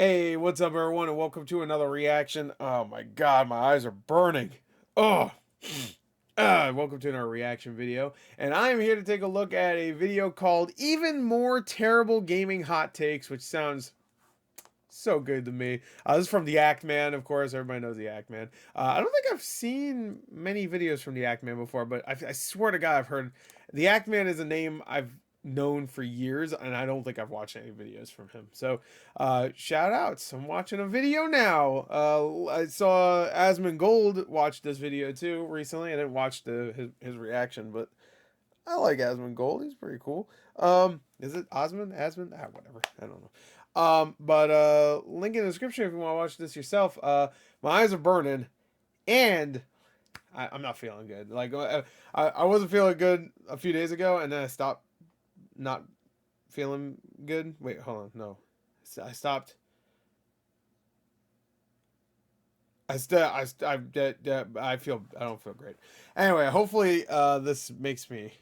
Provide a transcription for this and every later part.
Hey, what's up, everyone, and welcome to another reaction. Oh my god, my eyes are burning. Oh, welcome to another reaction video, and I am here to take a look at a video called Even More Terrible Gaming Hot Takes, which sounds so good to me. This is from the Act Man, of course. Everybody knows the Act Man. I don't think I've seen many videos from the Act Man before, but I swear to God, I've heard the Act Man is a name I've known for years, and I don't think I've watched any videos from him. So, shout outs. I'm watching a video now. I saw Asmongold watch this video too recently. I didn't watch his reaction, but I like Asmongold. He's pretty cool. Is it Osmond? Asmond? Whatever. I don't know. But link in the description if you want to watch this yourself. My eyes are burning, and I'm not feeling good. Like I wasn't feeling good a few days ago, and then I stopped not feeling good. Wait, hold on. No, I stopped. I don't feel great. Anyway, hopefully this makes me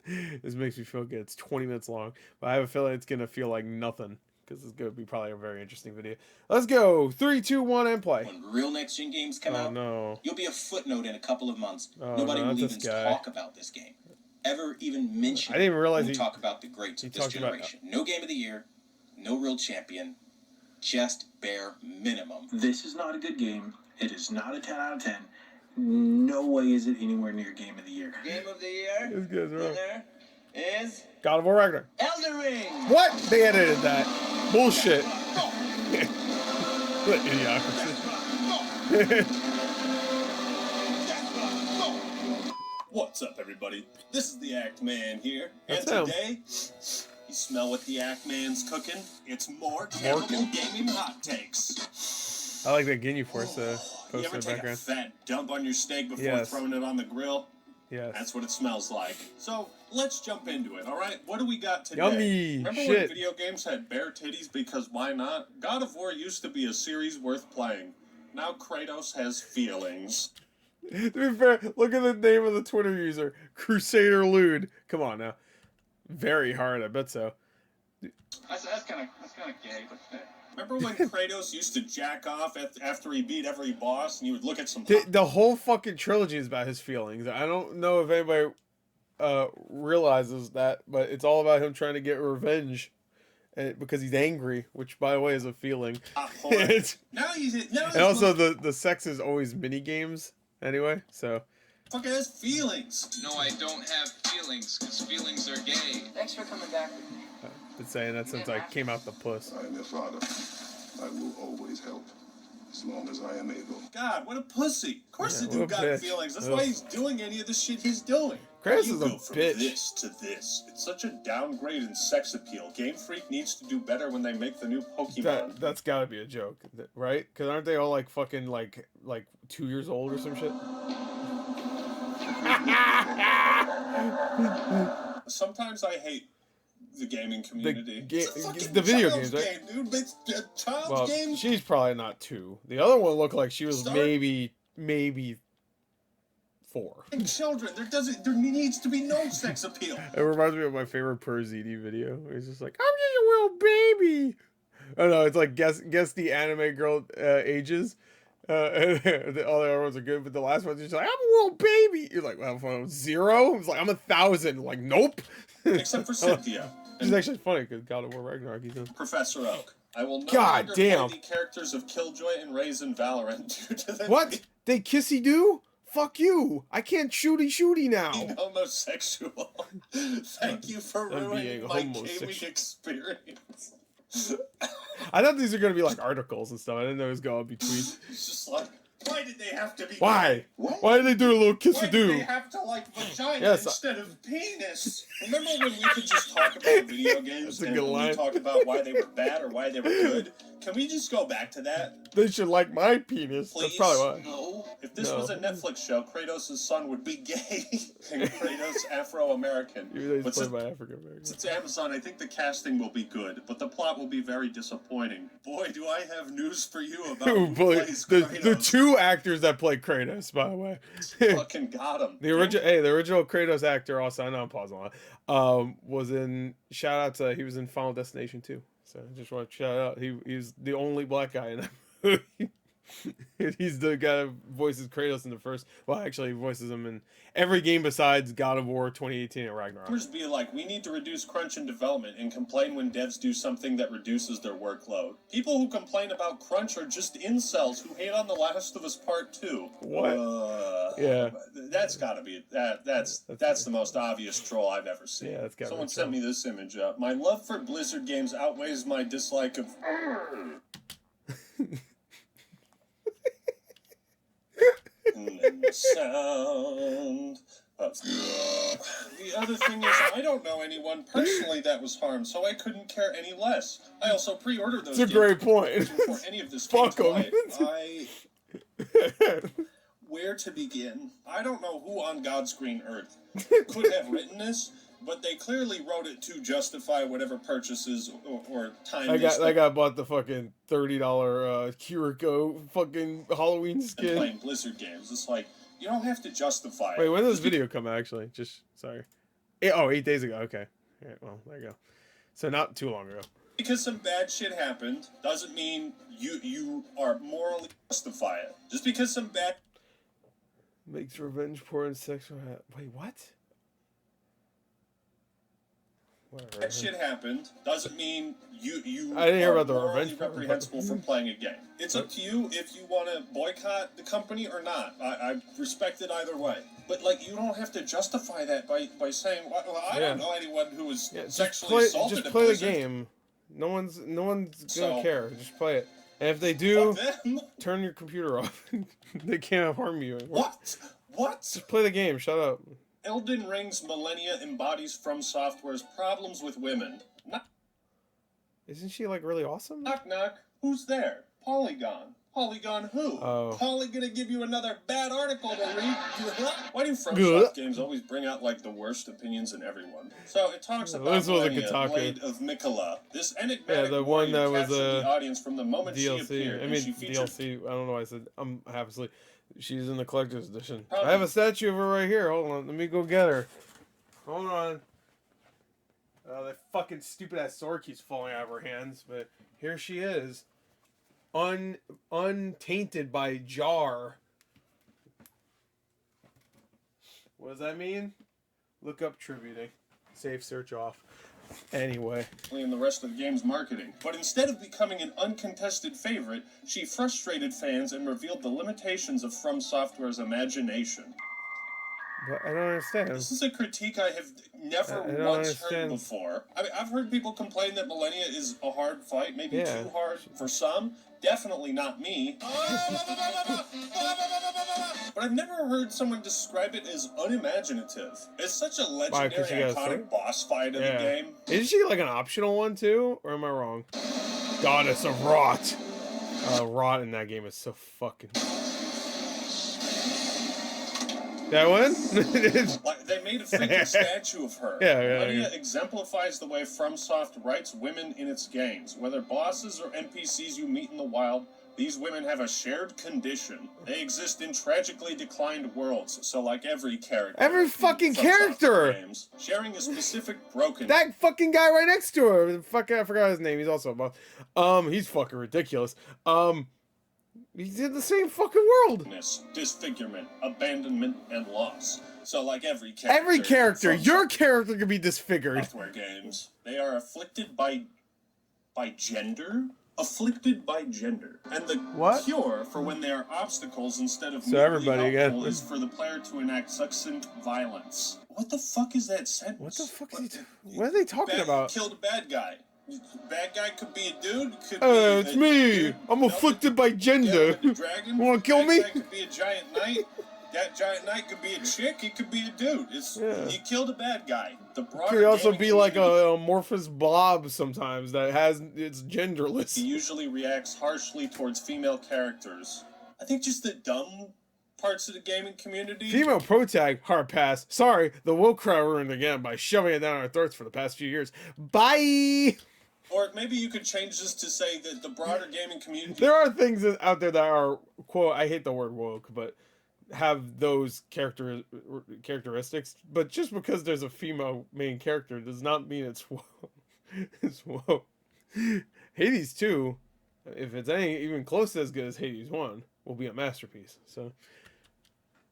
feel good. It's 20 minutes long, but I have a feeling it's gonna feel like nothing because it's gonna be probably a very interesting video. Let's go. 3, 2, 1, and play. When real next-gen games come out, no. You'll be a footnote in a couple of months. Oh, Nobody no, will even guy. talk about this game. Ever even mention I didn't even realize we talk about the greats of this generation. No game of the year, no real champion, just bare minimum. This is not a good game. It is not a 10 out of 10. No way is it anywhere near game of the year. Game of the year? This guy's wrong. Winner is God of War Ragnarok. Elden Ring. What? They edited that. Bullshit. What idiocracy. What's up, everybody? This is the Act Man here, That's and today, you smell what the Act Man's cooking? It's more terrible gaming hot takes. I like that Ginyu Force You poster ever in the take background. a fat dump on your steak before Yes. throwing it on the grill? Yes. That's what it smells like. So, let's jump into it, alright? What do we got today? Yummy Remember shit. when video games had bare titties because why not? God of War used to be a series worth playing. Now Kratos has feelings. To be fair, look at the name of the Twitter user, Crusader Lude. Come on now. Very hard, I bet so. That's kind of gay, but Remember when Kratos used to jack off after he beat every boss, and you would look at some... The whole fucking trilogy is about his feelings. I don't know if anybody realizes that, but it's all about him trying to get revenge. Because he's angry, which, by the way, is a feeling. and also, the sex is always mini games. Anyway, so. Fucking has feelings. No, I don't have feelings, because feelings are gay. Thanks for coming back with me. I've been saying that since I came out the puss. I am your father. I will always help, as long as I am able. God, what a pussy. Of course Yeah, the dude got bitch. feelings. That's why he's doing any of the shit he's doing. Kratos You is a go from bitch. this to this. It's such a downgrade in sex appeal. Game Freak needs to do better when they make the new Pokemon. That's gotta be a joke, right? Because aren't they all like fucking like 2 years old or some shit? Sometimes I hate the gaming community. The video games, right? Game, dude. It's a child's Well, game. she's probably not 2. The other one looked like she was maybe 4. Children, there needs to be no sex appeal. It reminds me of my favorite Perzini video. Where he's just like, I'm just a little baby. Oh no, it's like guess the anime girl ages. And all the other ones are good, but the last one's just like, I'm a little baby. You're like, well, 0? It's like, I'm 1,000. Like, nope. Except for Cynthia. Which is actually funny because God of War Ragnarok he's in. Professor Oak. I will no God longer damn. play the characters of Killjoy and Raze in Valorant due to them What? They kissy do? Fuck you. I can't shooty now. being homosexual. Thank you for I'm ruining being my gaming homosexual. experience. I thought these were going to be like articles and stuff. I didn't know it was going to be tweets. It's just like, why did they have to be Why? gay? Why did they do a little Why kissy did they do? have to like vagina Yes, instead of penis? Remember when we could just talk about video games That's a and good we line. talked about why they were bad or why they were good? Can we just go back to that? They should like my penis. Please? That's probably why. No. If this No. was a Netflix show, Kratos' son would be gay and Kratos Afro-American. Even though But he's played since, by African American. since Amazon, I think the casting will be good, but the plot will be very disappointing. Boy, do I have news for you about who plays the Kratos. 2 actors that play Kratos, by the way. Fucking got him. The original Kratos actor, also I know I'm pausing a lot, was in, shout out to, he was in Final Destination 2. So I just want to shout out. He's the only black guy in that movie. He's the guy that voices Kratos in the first. Well, actually, he voices him in every game besides God of War 2018 and Ragnarok. Gamers be like, we need to reduce crunch in development and complain when devs do something that reduces their workload. People who complain about crunch are just incels who hate on The Last of Us Part 2. What? Yeah. That's gotta be that's the most obvious troll I've ever seen. Yeah, that's gotta Someone be sent me this image up. My love for Blizzard games outweighs my dislike of and the sound of the other thing is, I don't know anyone personally that was harmed, so I couldn't care any less. I also pre-ordered those. It's a great point. Before any of this Fuck came to 'em. light. Where to begin? I don't know who on God's green earth could have written this, but they clearly wrote it to justify whatever purchases or time. That guy bought the fucking $30 Kiriko fucking Halloween skin. Playing Blizzard games. It's like, you don't have to justify it. Wait, when did this video come out, actually? Just, sorry. 8 days ago. Okay. All right, well, there you go. So not too long ago. Because some bad shit happened doesn't mean you are morally justify it. Just because some bad Makes revenge porn sexual... Wait, what? Whatever. That shit happened doesn't mean you I didn't hear are about the morally revenge porn. reprehensible for playing a game. It's up to you if you want to boycott the company or not. I respect it either way. But like, you don't have to justify that by saying, well, I don't know anyone who was sexually assaulted. Just play the game. No one's gonna care. Just play it. And if they do, turn your computer off. They can't harm you anymore. What? Just play the game. Shut up. Elden Ring's Millennia embodies From Software's problems with women. Isn't she like really awesome? Knock knock. Who's there? Polygon. Polygon who? Oh. Poly gonna give you another bad article to read? Why do FromSoft games always bring out like the worst opinions in everyone? So it talks about Millennia, Blade of Mikola. This enigmatic the one that was the audience from the moment she DLC. appeared. I and mean she featured DLC. I don't know why I said I'm half asleep. She's in the collector's edition. I have a statue of her right here. Hold on, let me go get her. Hold on. Oh, that fucking stupid ass sword keeps falling out of her hands, but here she is. Untainted by jar. What does that mean? Look up tributing. Save search off. Anyway. In the rest of the game's marketing. But instead of becoming an uncontested favorite, she frustrated fans and revealed the limitations of From Software's imagination. But I don't understand. This is a critique I have never once heard before. I mean, I've heard people complain that Millennia is a hard fight, maybe too hard for some. Definitely not me. But I've never heard someone describe it as unimaginative. It's such a legendary, iconic boss fight of the game. Isn't she like an optional one too? Or am I wrong? Goddess of Rot. Rot in that game is so fucking... That one? Like, they made a freaking statue of her. Millennia exemplifies the way FromSoft writes women in its games. Whether bosses or NPCs you meet in the wild, these women have a shared condition. They exist in tragically declined worlds, so like every character. Every fucking character! Games, sharing a specific brokenness. That fucking guy right next to her! Fucking, I forgot his name, he's also a boss. He's fucking ridiculous. He's in the same fucking world. Disfigurement, abandonment, and loss. So like every character. Your character could be disfigured. Software games. They are afflicted by gender? Afflicted by gender. And the cure for when they are obstacles instead of helpful is for the player to enact succinct violence. What the fuck is that sentence? What the fuck is what are they talking about? Killed a bad guy. Bad guy could be a dude. Could be it's me. Dude. I'm afflicted by gender. Yeah, dragon. You want to kill me? That could be a giant knight. That giant knight could be a chick. It could be a dude. You killed a bad guy. The broader could also be like a amorphous blob sometimes that it's genderless. He usually reacts harshly towards female characters. I think just the dumb parts of the gaming community. Female protag, hard pass. Sorry, the woke crowd ruined again by shoving it down our throats for the past few years. Bye! Or maybe you could change this to say that the broader gaming community... There are things out there that are, quote, I hate the word woke, but have those characteristics. But just because there's a female main character does not mean it's woke. It's woke. Hades 2, if it's any even close to as good as Hades 1, will be a masterpiece. So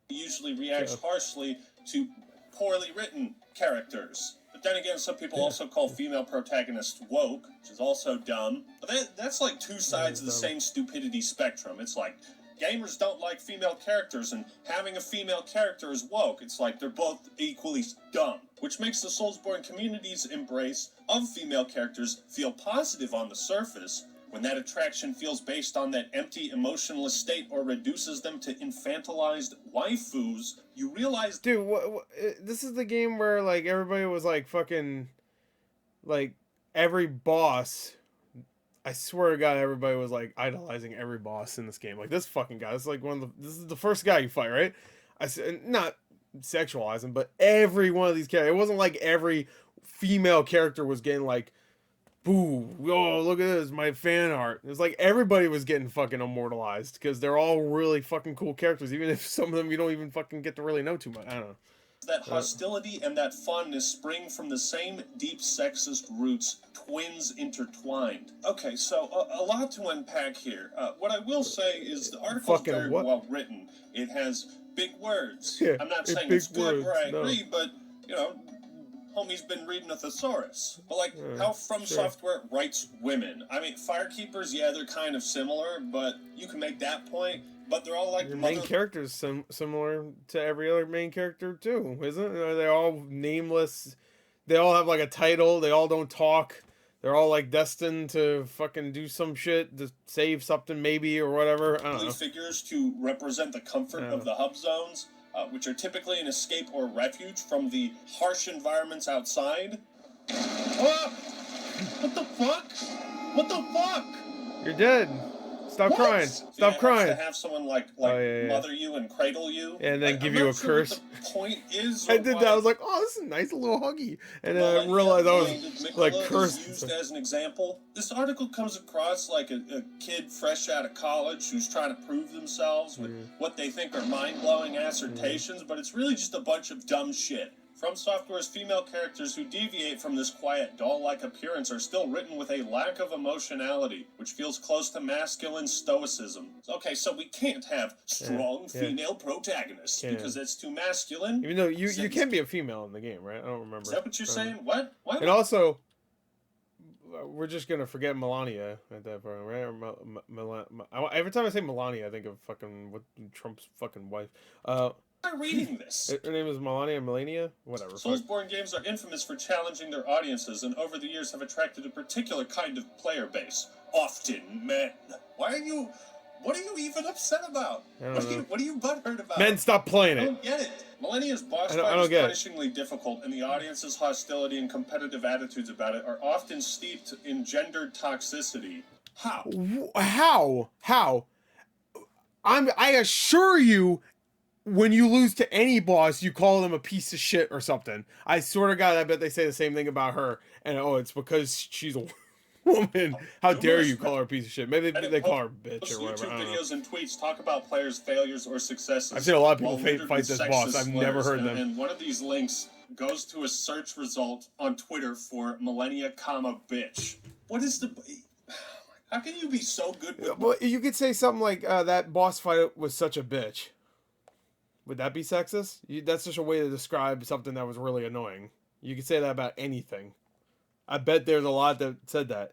usually reacts harshly to poorly written characters. But then again, some people also call female protagonists woke, which is also dumb. But that's like two sides of the same stupidity spectrum. It's like gamers don't like female characters, and having a female character is woke. It's like they're both equally dumb, which makes the Soulsborne community's embrace of female characters feel positive on the surface. When that attraction feels based on that empty, emotionless state or reduces them to infantilized waifus, you realize... Dude, this is the game where, like, everybody was, like, fucking... Like, every boss... I swear to God, everybody was, like, idolizing every boss in this game. Like, this fucking guy, this is, like, this is the first guy you fight, right? I said, not sexualizing, but every one of these characters... It wasn't like every female character was getting, like... Boo, oh, look at this, my fan art. It was like everybody was getting fucking immortalized because they're all really fucking cool characters, even if some of them you don't even fucking get to really know too much. I don't know. That hostility and that fondness spring from the same deep sexist roots, twins intertwined. Okay, so a lot to unpack here. What I will say is the article is very well written. It has big words. Yeah, I'm not saying it's good or I agree, but, you know, homie's been reading a thesaurus. But, like, how From Software writes women. I mean, Firekeepers, yeah, they're kind of similar, but you can make that point. But they're all like... Your main character's similar to every other main character, too, isn't it? They're all nameless. They all have, like, a title. They all don't talk. They're all, like, destined to fucking do some shit to save something, maybe, or whatever. I don't know. Figures to represent the comfort of the hub zones. Which are typically an escape or refuge from the harsh environments outside. What the fuck? What the fuck? You're dead. Stop crying. Stop crying. To have someone mother you and cradle you, and then give you a curse. What the point is? I did that. I was like, oh, this is a nice little huggy, and then I realized I was like cursed. Used as an example. This article comes across like a kid fresh out of college who's trying to prove themselves with what they think are mind-blowing assertions, but it's really just a bunch of dumb shit. From Software's female characters who deviate from this quiet, doll-like appearance are still written with a lack of emotionality, which feels close to masculine stoicism. Okay, so we can't have strong female protagonists because that's too masculine. Even though you can be a female in the game, right? I don't remember. Is that what you're saying? What? And also, we're just gonna forget Melania at that point, right? Every time I say Melania, I think of fucking Trump's fucking wife. I'm reading this. Her name is Melania? Whatever. Soulsborne games are infamous for challenging their audiences and over the years have attracted a particular kind of player base. Often men. What are you even upset about? What are you butthurt about? Men, stop playing it. I don't get it. Millennia's boss fight is punishingly difficult, and the audience's hostility and competitive attitudes about it are often steeped in gendered toxicity. How? How? I assure you, when you lose to any boss, you call them a piece of shit or something. I swear to God, I bet they say the same thing about her. And it's because she's a woman. How dare you call her a piece of shit? Maybe they call her a bitch or whatever. YouTube videos and tweets talk about players' failures or successes. I've seen a lot of people fight this boss. I've never heard them. And one of these links goes to a search result on Twitter for Millennia, bitch. What is the... How can you be so good with... Well, you could say something like, that boss fight was such a bitch. Would that be sexist? That's just a way to describe something that was really annoying. You could say that about anything. I bet there's a lot that said that.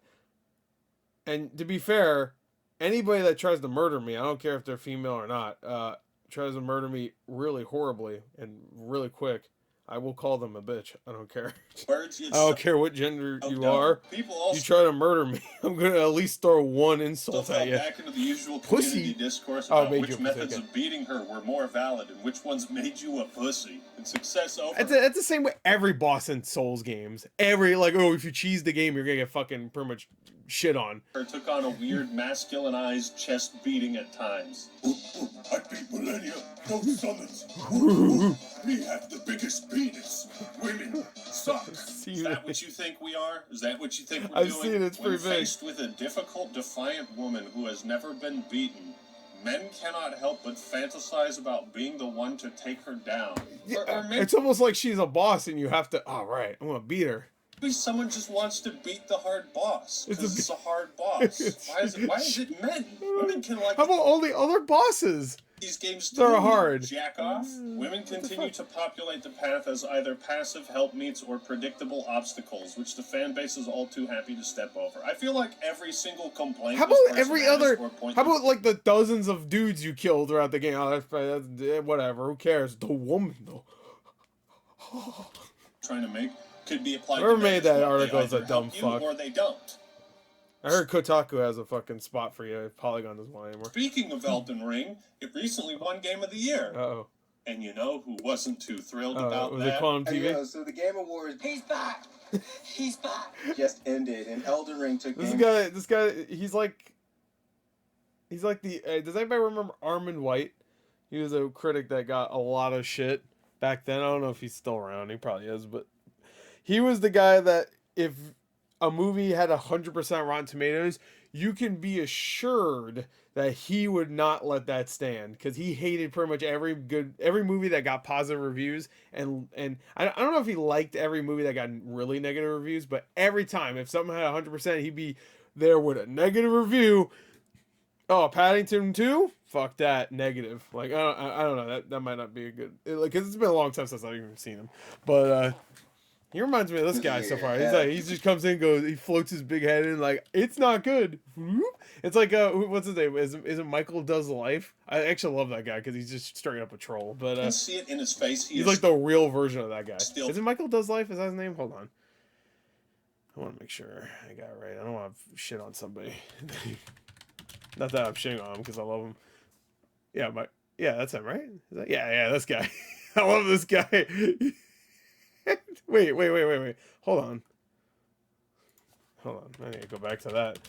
And to be fair, anybody that tries to murder me, I don't care if they're female or not, tries to murder me really horribly and really quick, I will call them a bitch. I don't care. I don't care what gender you are. You try to murder me, I'm going to at least throw one insult at you. Back into the usual community discourse about which methods of beating her were more valid and which ones made you a pussy. And success over. It's the same way every boss in Souls games. If you cheese the game, you're going to get fucking pretty much shit on. Her took on a weird masculinized chest beating at times. I beat Millennia. No summons. We have the biggest penis. Women suck. Is that what you think we are? Is that what you think we're doing? I've seen it. It's pretty big. When faced with a difficult, defiant woman who has never been beaten, men cannot help but fantasize about being the one to take her down. Yeah, it's almost like she's a boss and you have to, all right, I'm going to beat her. Maybe someone just wants to beat the hard boss because it's a hard boss. Why is it men? Women can like. How about all the other bosses? These games they're hard. Jack off. Women continue to populate the path as either passive helpmeets or predictable obstacles, which the fan base is all too happy to step over. I feel like every single complaint. How about every other? How about like the dozens of dudes you killed throughout the game? Oh, that's whatever. Who cares? The woman though. Trying to make could be applied. Whoever made that article is a dumb fuck. Or they don't. I heard Kotaku has a fucking spot for you if Polygon doesn't want anymore. Speaking of Elden Ring, it recently won Game of the Year. Uh-oh. And you know who wasn't too thrilled about was that? it Quantum TV? Hey, so the Game Awards... He's back! He's back! ...just ended, and Elden Ring took... This guy, he's like the... does anybody remember Armand White? He was a critic that got a lot of shit back then. I don't know if he's still around. He probably is, but... He was the guy that if a movie had 100% Rotten Tomatoes, you can be assured that he would not let that stand because he hated pretty much every movie that got positive reviews, and I don't know if he liked every movie that got really negative reviews, but every time if something had 100%, he'd be there with a negative review. Oh, Paddington 2? Fuck that, negative. Like I don't know, that might not be a good, like, cause it's been a long time since I've even seen him, but he reminds me of this guy so far. He's like, he just comes in, goes, he floats his big head in, like, it's not good. It's like, what's his name? Is it Michael Does Life? I actually love that guy because he's just straight up a troll. But you can see it in his face. He's like the real version of that guy. Is it Michael Does Life? Is that his name? Hold on. I want to make sure I got it right. I don't want to shit on somebody. Not that I'm shitting on him because I love him. Yeah, that's him, right? Is that, yeah, this guy. I love this guy. Wait. Hold on. I need to go back to that.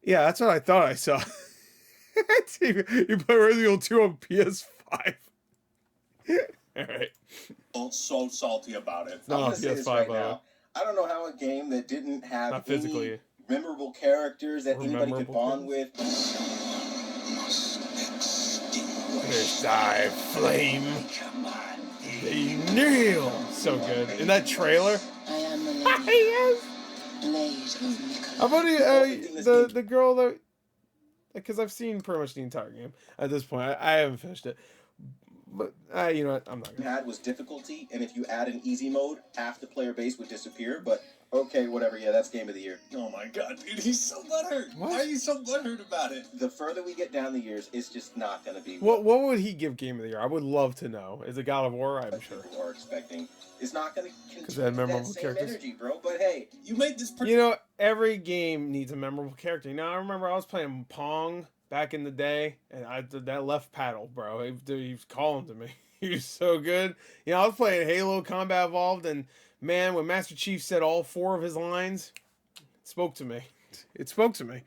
Yeah, that's what I thought I saw. You put Resident Evil 2 on PS5. Alright. I'm so salty about it. I'm gonna say this right now. I don't know how a game that didn't have any memorable characters that anybody could bond with. Die, flame. They kneel. So good. In that trailer. I am the lady. Yes. Blade of Nicholas. How about the girl that? Because I've seen pretty much the entire game at this point. I haven't finished it, but you know what? I'm not gonna. Had was difficulty, and if you add an easy mode, half the player base would disappear. But okay, whatever. Yeah, that's Game of the Year. Oh my god, dude, he's so butthurt. What? Why are you so butthurt about it? The further we get down the years, it's just not going to be. What would he give Game of the Year? I would love to know. Is it God of War? I'm sure. People are expecting. It's not going to continue that memorable same characters. energy, bro. But hey, you made this. You know, every game needs a memorable character. Now I remember I was playing Pong back in the day, and I did that left paddle, bro. He was calling to me. He was so good. You know, I was playing Halo Combat Evolved, and man, when Master Chief said all 4 of his lines, it spoke to me. It spoke to me.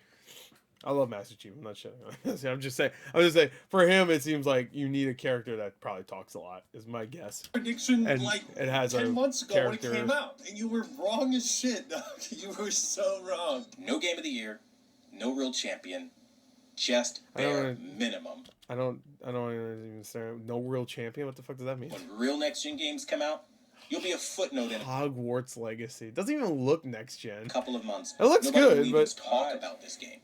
I love Master Chief. I'm not shitting. I'm just saying. For him, it seems like you need a character that probably talks a lot. Is my guess. Prediction and like it has 10 months ago when it character. came out, and you were wrong as shit. You were so wrong. no Game of the Year, no real champion, just bare minimum. I don't even say no real champion. What the fuck does that mean? When real next gen games come out, you'll be a footnote in Hogwarts Legacy. It doesn't even look next gen. a couple of months. It looks Nobody good, will even but talk about this game.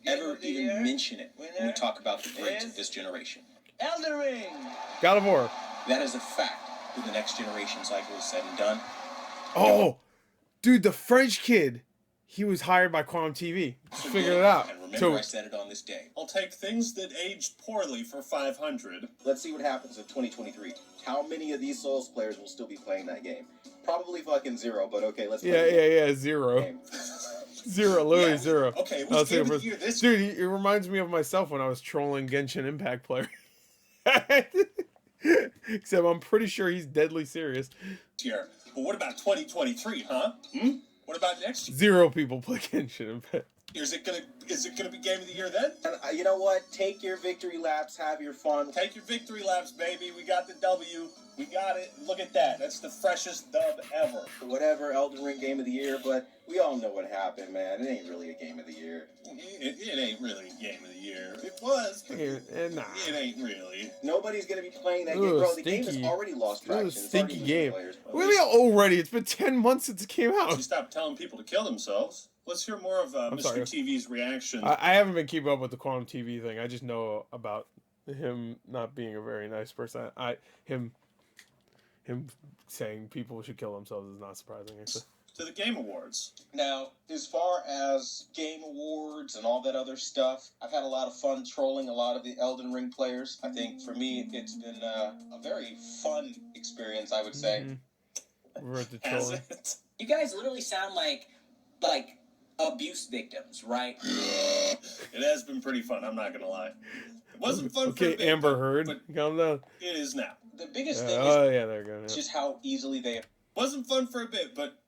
Ever even mention it when we talk about the greats of this generation. Elden Ring! God of War. That is a fact when the next generation cycle is said and done. Oh, dude, the French kid. He was hired by Quantum TV. Figured it out. And remember, I said it on this day. I'll take things that aged poorly for 500. Let's see what happens in 2023. How many of these Souls players will still be playing that game? Probably fucking 0, but okay, let's play Yeah, 0. 0, literally 0. Okay, it was Game of the Year this year. Dude, it reminds me of myself when I was trolling Genshin Impact player. Except I'm pretty sure he's deadly serious. But what about 2023, huh? What about next year? 0 people play Genshin Impact. Is it gonna be game of the year then? And you know what? Take your victory laps, have your fun. Take your victory laps, baby. We got the W. We got it. Look at that. That's the freshest dub ever. Whatever, Elden Ring game of the year, but we all know what happened, man. It ain't really a game of the year. It ain't really game of the year. It was, but Nah. it ain't really. Nobody's gonna be playing that game, bro. The game has already lost It was traction. a It's already stinky losing game. players. What do you mean already? It's been 10 months since it came You out. stop telling people to kill themselves. Let's hear more of Mr. sorry. TV's reaction. I haven't been keeping up with the Quantum TV thing. I just know about him not being a very nice person. Him saying people should kill themselves is not surprising, actually. To the Game Awards. Now, as far as Game Awards and all that other stuff, I've had a lot of fun trolling a lot of the Elden Ring players. I think for me, it's been a very fun experience, I would say. Mm-hmm. We're at the Has trolling. it? You guys literally sound like abuse victims, right? It has been pretty fun, I'm not gonna lie. It wasn't fun for a Okay, bit, Amber Heard, but calm down. it is now. The biggest thing Oh is yeah, there you go. Yeah. just how easily they... Wasn't fun for a bit, but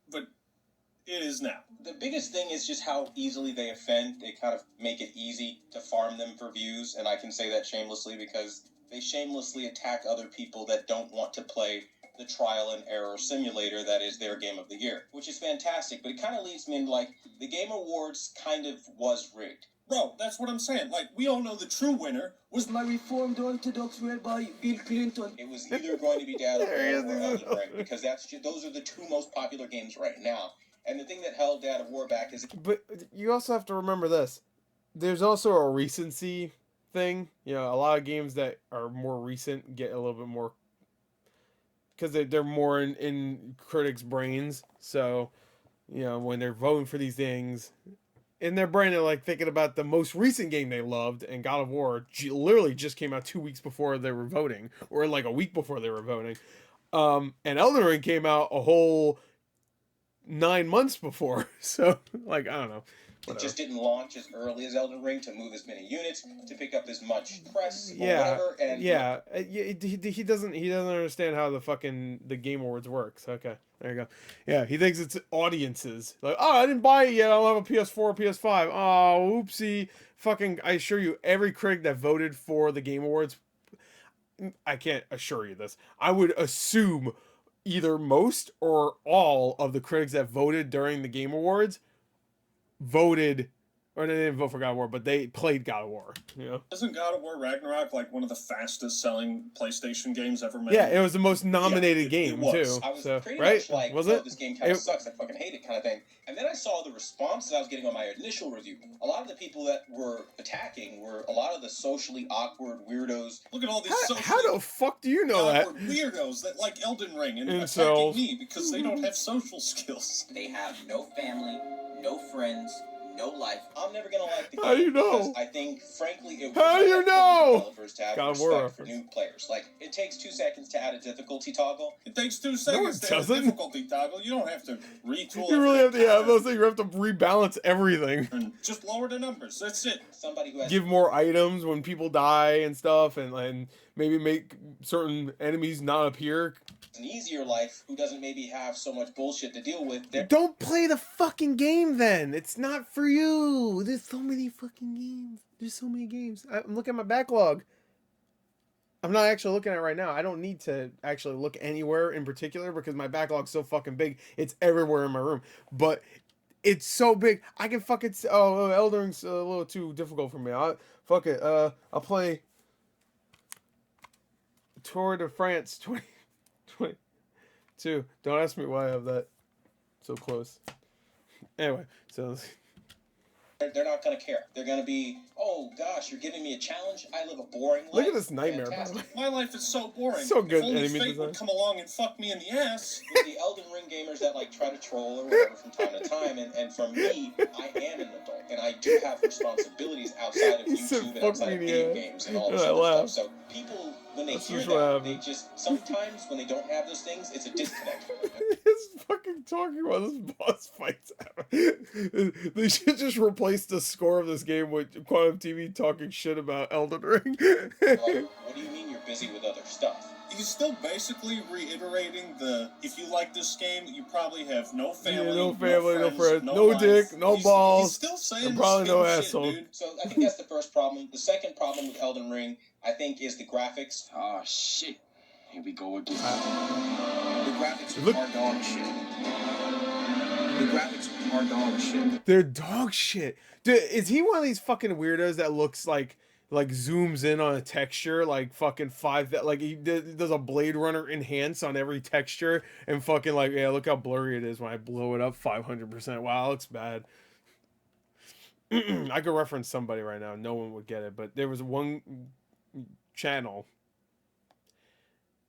it is now. The biggest thing is just how easily they offend. They kind of make it easy to farm them for views, and I can say that shamelessly because they shamelessly attack other people that don't want to play the trial and error simulator that is their game of the year, which is fantastic, but it kind of leads me into, like, the Game Awards kind of was rigged. Bro, that's what I'm saying. Like, we all know the true winner was My Reformed Orthodox read by Bill Clinton. It was either going to be Dad There he of War or is. Elden Ring, because those are the two most popular games right now. And the thing that held Dad of War back is... But you also have to remember this. There's also a recency thing. You know, a lot of games that are more recent get a little bit more... Because they're more in critics' brains. So, you know, when they're voting for these things... In their brain, they're like thinking about the most recent game they loved, and God of War literally just came out 2 weeks before they were voting, or like a week before they were voting. And Elden Ring came out a whole 9 months before. So, like, I don't know. It just didn't launch as early as Elden Ring to move as many units, to pick up as much press, or whatever. And He doesn't understand how the Game Awards works. Okay, there you go. Yeah, he thinks it's audiences. Like, oh, I didn't buy it yet. I don't have a PS4 or PS5. Oh, oopsie. Fucking, I assure you, every critic that voted for the Game Awards, I can't assure you this. I would assume either most or all of the critics that voted during the Game Awards voted, or they didn't vote for God of War, but they played God of War, you know? Isn't God of War Ragnarok like one of the fastest selling PlayStation games ever made? Yeah, it was the most nominated game, it was. too. I was So, pretty right? much like, Was oh, it? this game kind of sucks, I fucking hate it kind of thing. And then I saw the response that I was getting on my initial review. A lot of the people that were attacking were a lot of the socially awkward weirdos. Look at all these How the fuck do you know that? awkward weirdos that like Elden Ring and Incels. attacking me because they don't have social skills. They have no family, no friends, no life. I'm never gonna like the game How do you know? because I think, frankly, it How do you would know? developers to have God of War respect for reference. new players. Like, it takes 2 seconds to add a difficulty toggle. It takes 2 seconds to have a doesn't. difficulty toggle. You don't have to retool. You really have to, every those things, you have to rebalance everything. and just lower the numbers. That's it. Somebody who has Give more items when people die and stuff, and maybe make certain enemies not appear. an easier life, who doesn't maybe have so much bullshit to deal with, Don't play the fucking game then. It's not for you. There's so many fucking games. There's so many games. I'm looking at my backlog. I'm not actually looking at it right now. I don't need to actually look anywhere in particular because my backlog's so fucking big. It's everywhere in my room. But it's so big. I can fucking... Oh, Elden Ring's a little too difficult for me. Fuck it. I'll play Tour de France 2022. Don't ask me why I have that so close. Anyway, so... they're not going to care. They're going to be, oh gosh, you're giving me a challenge? I live a boring life. Look at this nightmare, by the Fantastic. way. My life is so boring. So good If only enemy fate design. would come along and fuck me in the ass. With the Elden Ring gamers that like try to troll or whatever from time to time, and for me, I am an adult, and I do have responsibilities outside of He said, YouTube and "Fuck outside of me in the video ass." games and all Yeah, this I other laughed. stuff. So people, when they That's hear just what that, happened. they just, sometimes when they don't have those things, it's a disconnect. It's fucking talking about this boss fights. They should just replace the score of this game with Quantum TV talking shit about Elden Ring. Like, what do you mean you're busy with other stuff. He's still basically reiterating the, if you like this game, you probably have no family, no family, no friends, no life. dick, no balls, he's still saying and probably no shit, asshole. dude. So I think that's the first problem. The second problem with Elden Ring, I think, is the graphics. Oh, shit. Here we go again. The graphics are dog shit. The graphics are dog shit. They're dog shit. Dude, is he one of these fucking weirdos that looks like zooms in on a texture like fucking like he does a Blade Runner enhance on every texture and fucking like, yeah, look how blurry it is when I blow it up 500%. Wow, it looks bad. I could reference somebody right now, no one would get it, but there was one channel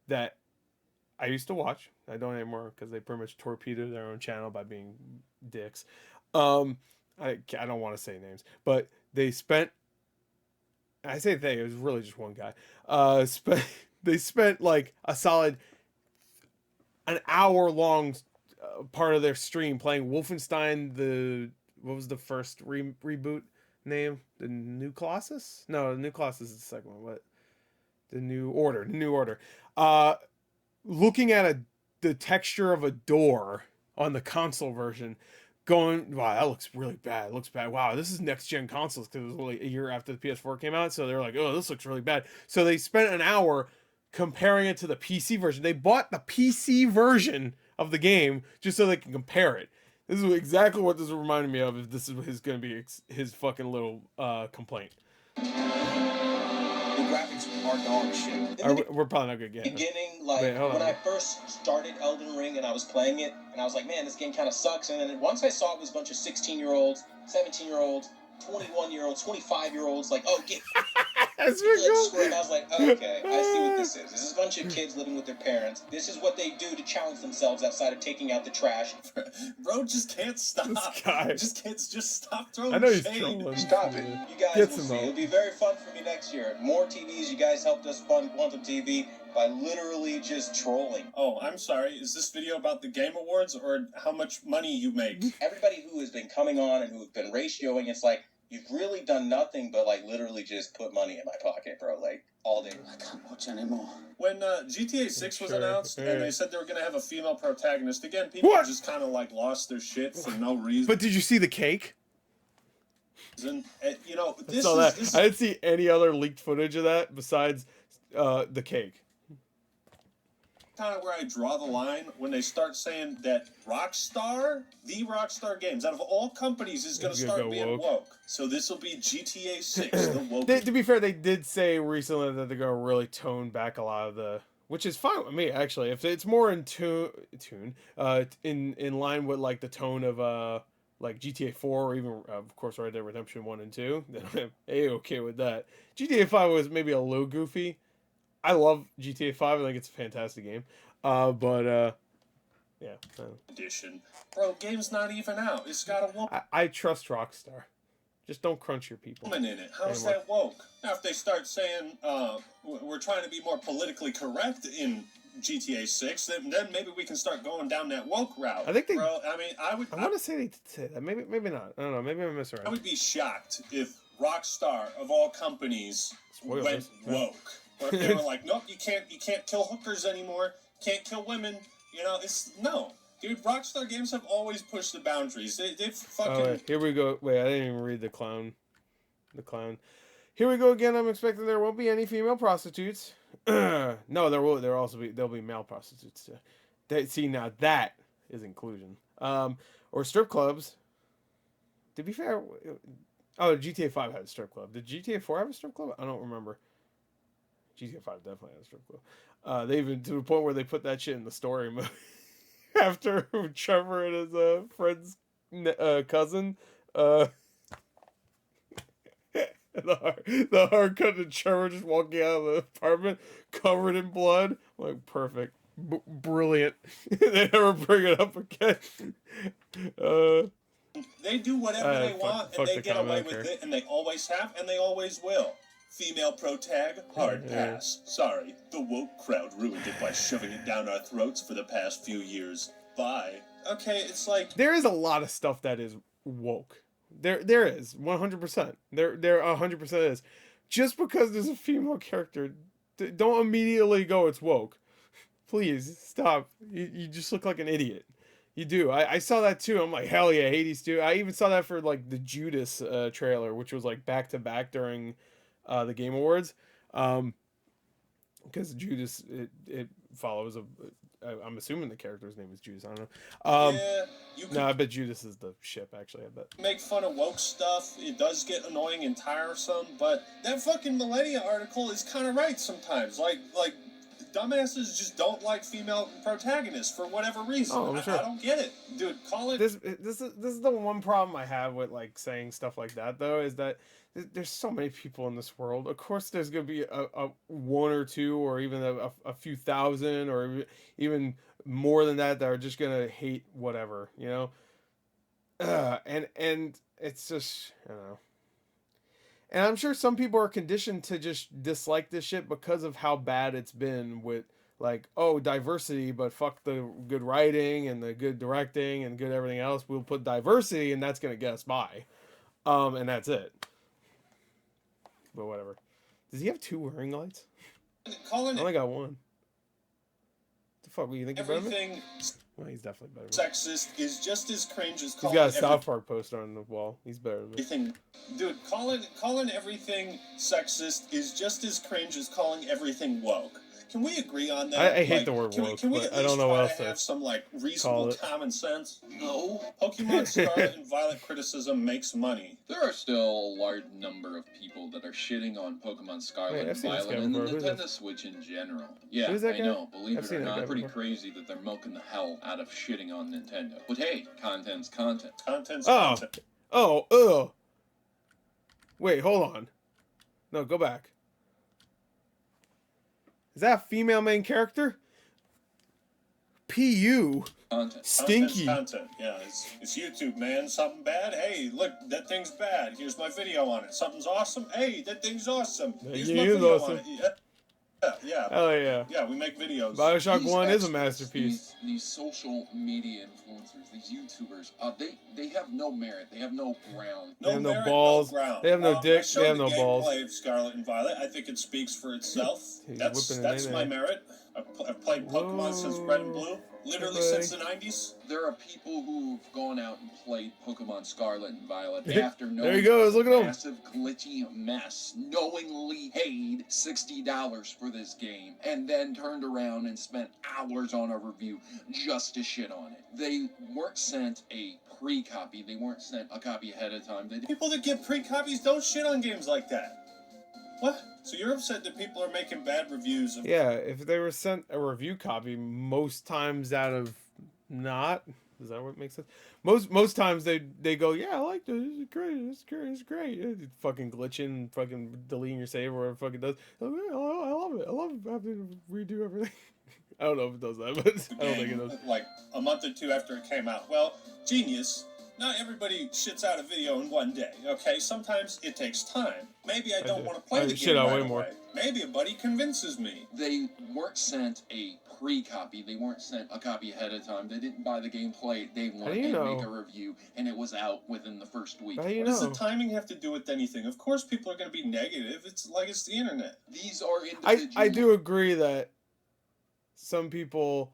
that I used to watch. I don't anymore because they pretty much torpedoed their own channel by being dicks. I don't want to say names, but they spent, I say they, it was really just one guy. They spent like a solid an hour long part of their stream playing Wolfenstein. What was the first reboot name? The New Colossus? No, the New Colossus is the second one. What? The New Order. Looking at the texture of a door on the console version, going, wow, that looks really bad. It looks bad. Wow, this is next gen consoles because it was only a year after the PS4 came out. So they're like, oh, this looks really bad. So they spent an hour comparing it to the PC version. They bought the PC version of the game just so they can compare it. This is exactly what this reminded me of. If this is going to be his fucking little complaint. The graphics are dog shit. We're probably not going to get it. Beginning, like, when I first started Elden Ring and I was playing it, and I was like, man, this game kind of sucks. And then once I saw it was a bunch of 16-year-olds, 17-year-olds, 21-year-olds, 25-year-olds, like, oh, get... That's pretty cool. And I was like, oh, okay, I see what this is. This is a bunch of kids living with their parents. This is what they do to challenge themselves outside of taking out the trash. Bro just can't stop. This guy. Just stop throwing I know he's shade. trolling. Stop it. You guys will see. It'll be very fun for me next year. More TVs. You guys helped us fund Quantum TV by literally just trolling. Oh, I'm sorry. Is this video about the Game Awards or how much money you make? Everybody who has been coming on and who have been ratioing, it's like, you've really done nothing but, like, literally just put money in my pocket, bro, like, all day. I can't watch anymore. When GTA 6 was announced and they said they were going to have a female protagonist, again, people just kind of, like, lost their shit for no reason. But did you see the cake? And, you know, I didn't see any other leaked footage of that besides the cake. Kind of where I draw the line when they start saying that the Rockstar Games, out of all companies, is going to start being woke. So this will be GTA 6, the woke. To be fair, they did say recently that they're going to really tone back a lot of the, which is fine with me actually. If it's more in in line with like the tone of like GTA 4 or even of course Red Dead Redemption 1 and 2, then I'm okay with that. GTA 5 was maybe a little goofy. I love GTA 5. I think it's a fantastic game. Yeah. Edition. Bro, game's not even out. It's got a woman. I trust Rockstar. Just don't crunch your people. In it. How's that woke? Now, if they start saying we're trying to be more politically correct in GTA 6, then maybe we can start going down that woke route. I think they. Bro, I mean, I want to say they did say that. Maybe not. I don't know. Maybe I'm messing around. I would be shocked if Rockstar, of all companies, went woke. Or if they were like, nope, you can't kill hookers anymore, can't kill women. You know, no. Dude, Rockstar Games have always pushed the boundaries. They've fucking... Oh, wait. Here we go. Wait, I didn't even read the clown. Here we go again. I'm expecting there won't be any female prostitutes. No, there'll be male prostitutes too. See, now that is inclusion. Or strip clubs. To be fair, GTA 5 had a strip club. Did GTA 4 have a strip club? I don't remember. GTA 5 definitely had a strip club. They even to the point where they put that shit in the story mode. After Trevor and his friend's cousin, the hard cut to Trevor just walking out of the apartment covered in blood. I'm like, perfect, brilliant. They never bring it up again. They do whatever they want, and they get away with it, and they always have, and they always will. Female protag, hard pass. Sorry, the woke crowd ruined it by shoving it down our throats for the past few years. Bye. Okay, it's like... There is a lot of stuff that is woke. There is, 100%. There 100% is. Just because there's a female character don't immediately go, it's woke. Please stop. You just look like an idiot. You do. I saw that too. I'm like, hell yeah, Hades too. I even saw that for like the Judas trailer, which was like back to back during the Game Awards. Because Judas, it follows a. I'm assuming the character's name is Judas. I don't know. Yeah, you can No, I bet Judas is the ship. Actually, I bet. make fun of woke stuff. It does get annoying and tiresome, but that fucking Millennia article is kind of right sometimes. Like dumbasses just don't like female protagonists for whatever reason. Oh, I'm sure. I don't get it, dude. Call it. This is the one problem I have with like saying stuff like that though, is that there's so many people in this world. Of course, there's gonna be a one or two, or even a few thousand, or even more than that are just gonna hate whatever, you know. And it's just, I don't know. And I'm sure some people are conditioned to just dislike this shit because of how bad it's been with, like, oh, diversity, but fuck the good writing and the good directing and good everything else. We'll put diversity and that's going to get us by. And that's it. But whatever. Does he have 2 ring lights? Calling I only got 1. The fuck, what you think about him? everything Well, he's definitely better than me. sexist is just as cringe as He's calling got a South Park poster on the wall. He's better than me. everything. Dude, calling everything sexist is just as cringe as calling everything woke. Can we agree on that? I hate the word can woke, we but at I don't least know try what else to to have some like call reasonable it. common sense? No. Pokemon Scarlet and Violet criticism makes money. There are still a large number of people that are shitting on Pokemon Scarlet Wait, I've and seen this guy Violet and the before. Who's Nintendo this? Switch in general. Yeah, Who's that I guy? know. Believe I've it seen or that guy not, pretty before. crazy that they're milking the hell out of shitting on Nintendo. But hey, content's content. Content's Oh. content. Oh, ugh. Wait, hold on. No, go back. Is that a female main character? PU. Content. Stinky. Content's content. Yeah, it's YouTube, man. Something bad? Hey, look, that thing's bad. Here's my video on it. Something's awesome? Hey, that thing's awesome. Here's Yeah, my it is video awesome. on it. Yeah. Oh yeah. Yeah, we make videos. Bioshock These 1 is a experts, masterpiece. These social media influencers, these YouTubers, they have no merit. They have no ground. They have no merit, balls. ground. They have no dick, I showed they have the no balls. gameplay of Scarlet and Violet. I think it speaks for itself. He's That's whipping it in my there. merit. I've played Pokemon since Red and Blue, literally Okay. since the 90s. There are people who've gone out and played Pokemon Scarlet and Violet after knowing There he goes, look at him. massive glitchy mess, knowingly paid $60 for this game, and then turned around and spent hours on a review just to shit on it. They weren't sent a pre-copy. They weren't sent a copy ahead of time. People that get pre-copies don't shit on games like that. What? So you're upset that people are making bad reviews of... Yeah, if they were sent a review copy, most times out of not, is that what makes sense? Most times they go, yeah, I like this. It's great. It's great. It's fucking glitching, fucking deleting your save or whatever it fucking does. Oh, yeah, I love it. I love having to redo everything. I don't know if it does that, but I don't think it does. Like a month or two after it came out. Well, genius. Not everybody shits out a video in one day, okay? Sometimes it takes time. Maybe I don't want to play the shit game out right way more. away. Maybe a buddy convinces me. They weren't sent a pre-copy. They weren't sent a copy ahead of time. They didn't buy the game, play it day one, do you and know? make a review, and it was out within the first week. How do you What does know? the timing have to do with anything? Of course people are going to be negative. It's like it's the internet. These are individuals. I do agree that some people,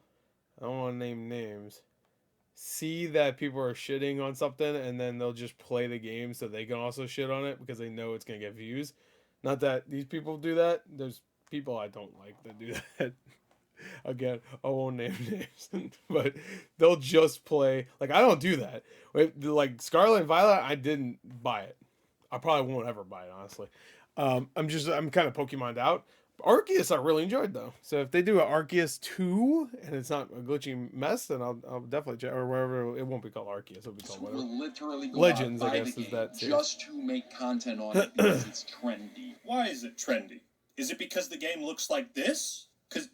I don't want to name names, see that people are shitting on something and then they'll just play the game so they can also shit on it because they know it's going to get views. Not that these people do that. There's people I don't like that do that. Again, I won't name names, but they'll just play. Like, I don't do that. Like, Scarlet and Violet, I didn't buy it. I probably won't ever buy it, honestly. I'm kind of Pokemoned out. Arceus I really enjoyed though. So if they do an Arceus 2 and it's not a glitchy mess, then I'll definitely check, or wherever. It won't be called Arceus, it'll be called whatever. Will literally go Legends, out, I buy guess, the is game that series. just to make content on it because it's trendy. Why is it trendy? Is it because the game looks like this? Because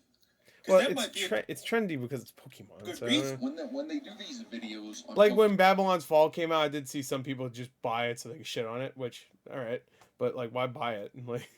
Well, that might be a it's trendy because it's Pokemon. good So, reason. When they do these videos, on like when Babylon's Fall came out, I did see some people just buy it so they could shit on it. Which, all right, but like, why buy it? Like,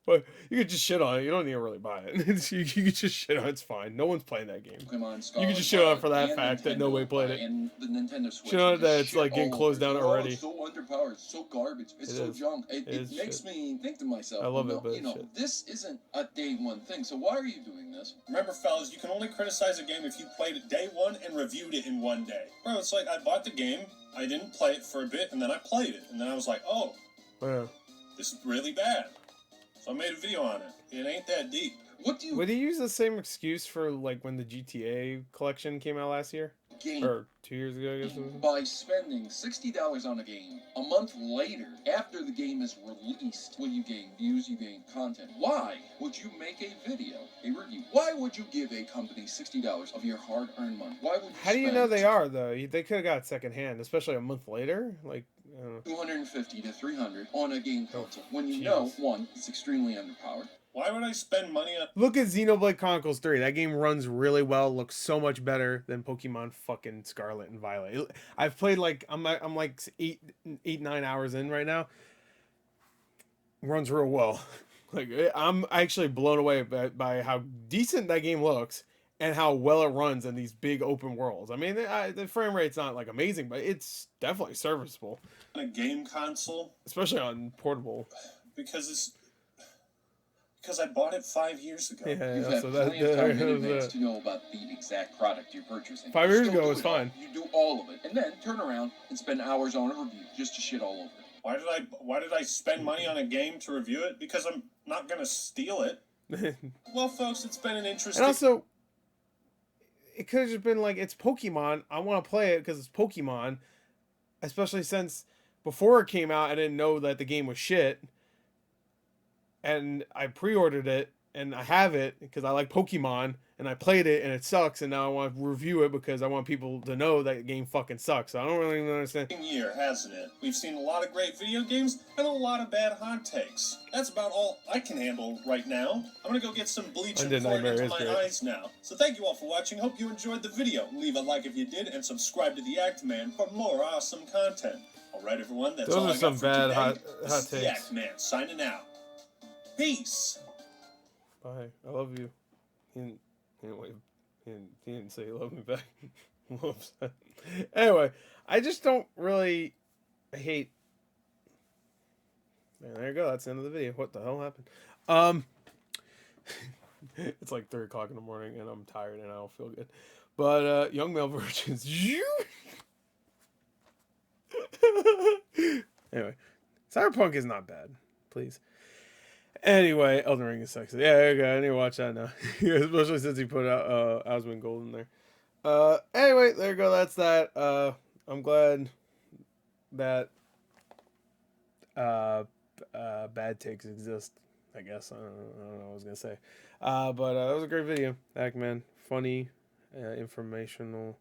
But you could just shit on it. You don't need to really buy it. you could just shit on it. It's fine. No one's playing that game. Pokemon You could just shit on it for that fact that nobody played it. And the Nintendo Switch. Shit on it that it's like getting closed down already. It's so underpowered. It's so garbage. It's so junk. It makes me think to myself. I love it, but you know, this isn't a day one thing. So why are you doing this? Remember, fellas, you can only criticize a game if you played it day one and reviewed it in one day. Bro, it's like I bought the game, I didn't play it for a bit, and then I played it, and then I was like, oh, this is really bad. So I made a video on it. It ain't that deep. Would he use the same excuse for like when the GTA collection came out last year? Or 2 years ago, I guess it was? By spending $60 on a game, a month later, after the game is released, will you gain views, you gain content? Why would you make a video, a review? Why would you give a company $60 of your hard-earned money? Why would you How do you know they are, though? They could have got secondhand, especially a month later. Like, I don't know. $250 to $300 on a game console, when you know, one, it's extremely underpowered. Why would I spend money on... Look at Xenoblade Chronicles 3. That game runs really well, looks so much better than Pokemon fucking Scarlet and Violet. I've played like, I'm like 9 hours in right now. Runs real well. Like, I'm actually blown away by how decent that game looks and how well it runs in these big open worlds. I mean, the frame rate's not like amazing, but it's definitely serviceable. On a game console? Especially on portable. Because I bought it 5 years ago. Yeah, You've had plenty of time in advance to know about the exact product you're purchasing. 5 years ago, it was fine. You do all of it, and then turn around and spend hours on a review just to shit all over it. Why did I spend money on a game to review it? Because I'm not gonna steal it. Well, folks, it's been an interesting... And also, it could have just been like, it's Pokemon. I want to play it because it's Pokemon. Especially since before it came out, I didn't know that the game was shit. And I pre-ordered it, and I have it because I like Pokemon, and I played it, and it sucks, and now I want to review it because I want people to know that the game fucking sucks. So I don't really even understand. Year, hasn't it? We've seen a lot of great video games and a lot of bad hot takes. That's about all I can handle right now. I'm gonna go get some bleach and pour it into my eyes now. So thank you all for watching. Hope you enjoyed the video. Leave a like if you did, and subscribe to the Act Man for more awesome content. Alright, everyone, that's all I got for today. Those are some bad hot takes. The Act Man signing out. Peace. Bye. I love you. He didn't say he loved me back. Whoops. Anyway, I just don't really hate. Man, there you go. That's the end of the video. What the hell happened? It's like 3 o'clock in the morning, and I'm tired, and I don't feel good. But young male virgins. Anyway, Cyberpunk is not bad. Please. Anyway, Elden Ring is sexy. Yeah, there you go. I need to watch that now. Especially since he put out Osmond Gold in there. Anyway, there you go. That's that. I'm glad that bad takes exist. I guess. I don't know what I was going to say. But that was a great video. Act Man. Funny. Informational.